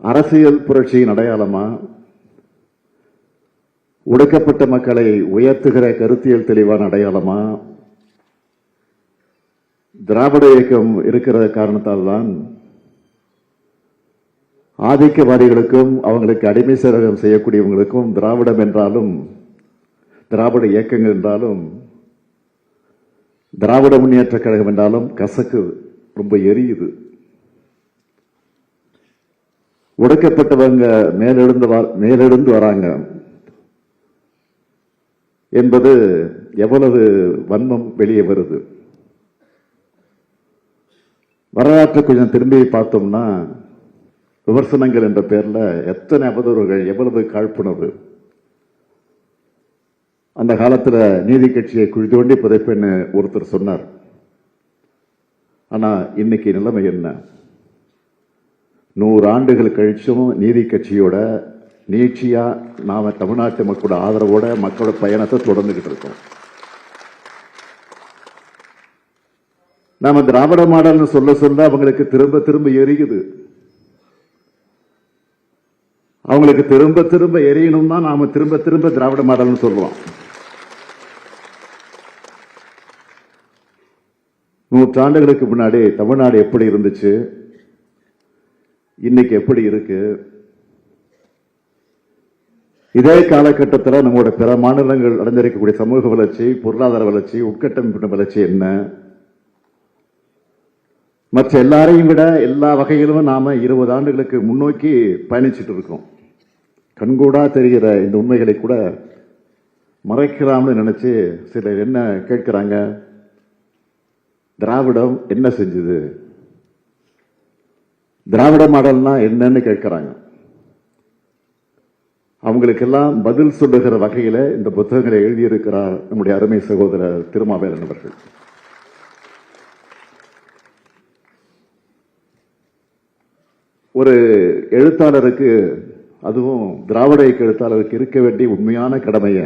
அரசியல் புரட்சியின் அடையாளமா, ஒடுக்கப்பட்ட மக்களை உயர்த்துகிற கருத்தியல் தெளிவான அடையாளமா, திராவிட இயக்கம் இருக்கிற காரணத்தால் தான் ஆதிக்கவாதிகளுக்கும் அவங்களுக்கு அடிமை சேரகம் செய்யக்கூடியவங்களுக்கும் திராவிடம் என்றாலும் திராவிட இயக்கங்கள் என்றாலும் திராவிட முன்னேற்ற கழகம் என்றாலும் கசக்கு ரொம்ப எரியுது. ஒடுக்கப்பட்டவங்க மேலெழுந்து வராங்க என்பது எவ்வளவு வன்மம் வெளியே வருது. வரலாற்றை கொஞ்சம் திரும்பி பார்த்தோம்னா விமர்சனங்கள் என்ற பெயர்ல எத்தனை அவதூறுகள், எவ்வளவு காழ்ப்புணர்வு. அந்த காலத்துல நீதி கட்சியை குழி தோண்டி புதைப்பேன்னு ஒருத்தர் சொன்னார். ஆனா இன்னைக்கு நிலைமை என்ன? 100 ஆண்டுகள் கழிச்சும் நீதி கட்சியோட நீட்சியா நாம தமிழ்நாட்டு மக்களோட ஆதரவோட மக்களோட பயணத்தை தொடர்ந்துகிட்டு இருக்கோம். நாம திராவிட மாடல்னு சொல்ல அவங்களுக்கு திரும்ப திரும்ப எரியுது. அவங்களுக்கு திரும்ப திரும்ப எரியணும்னா நாம திரும்ப திரும்ப திராவிட மாடல்னு சொல்லுவோம். 100 ஆண்டுகளுக்கு முன்னாடி தமிழ்நாடு எப்படி இருந்துச்சு, இன்னைக்கு எப்படி இருக்கு? இதே காலகட்டத்தில் நம்மளோட பிற மாநிலங்கள் அடைந்திருக்கக்கூடிய சமூக வளர்ச்சி, பொருளாதார வளர்ச்சி, உட்கட்டமைப்பு வளர்ச்சி என்ன? மற்ற எல்லாரையும் விட எல்லா வகையிலும் நாம 20 ஆண்டுகளுக்கு முன்னோக்கி பயணிச்சுட்டு இருக்கோம். கண்கூடா தெரிகிற இந்த உண்மைகளை கூட மறைக்கலாம்னு நினைச்சு சிலர் என்ன கேட்கிறாங்க, திராவிடம் என்ன செஞ்சது, திராவிட மாடல்னா என்னன்னு கேட்கிறாங்க. அவங்களுக்கெல்லாம் பதில் சொல்லுகிற வகையில இந்த புத்தகங்களை எழுதியிருக்கிறார் நம்முடைய அருமை சகோதரர் திருமாவேலன் அவர்கள். ஒரு எழுத்தாளருக்கு, அதுவும் திராவிட இயக்க எழுத்தாளருக்கு இருக்க வேண்டிய உண்மையான கடமையை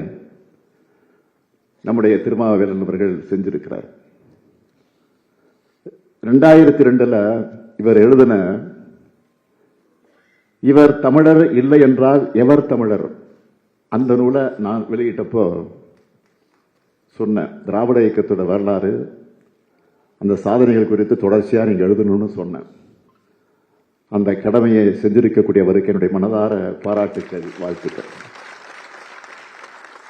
நம்முடைய திருமாவேலன் அவர்கள் செஞ்சிருக்கிறார். 2002 இவர் எழுதின இவர் தமிழர் இல்லை என்றால் எவர் தமிழர் அந்த நூலை நான் வெளியிட்டப்போ சொன்ன திராவிட இயக்கத்தோட வரலாறு, அந்த சாதனைகள் குறித்து தொடர்ச்சியா நீங்க எழுதணும்னு சொன்னேன். அந்த கடமையை செஞ்சிருக்கக்கூடியவருக்கு என்னுடைய மனதார பாராட்டுக்கள், வாழ்த்துக்கள்.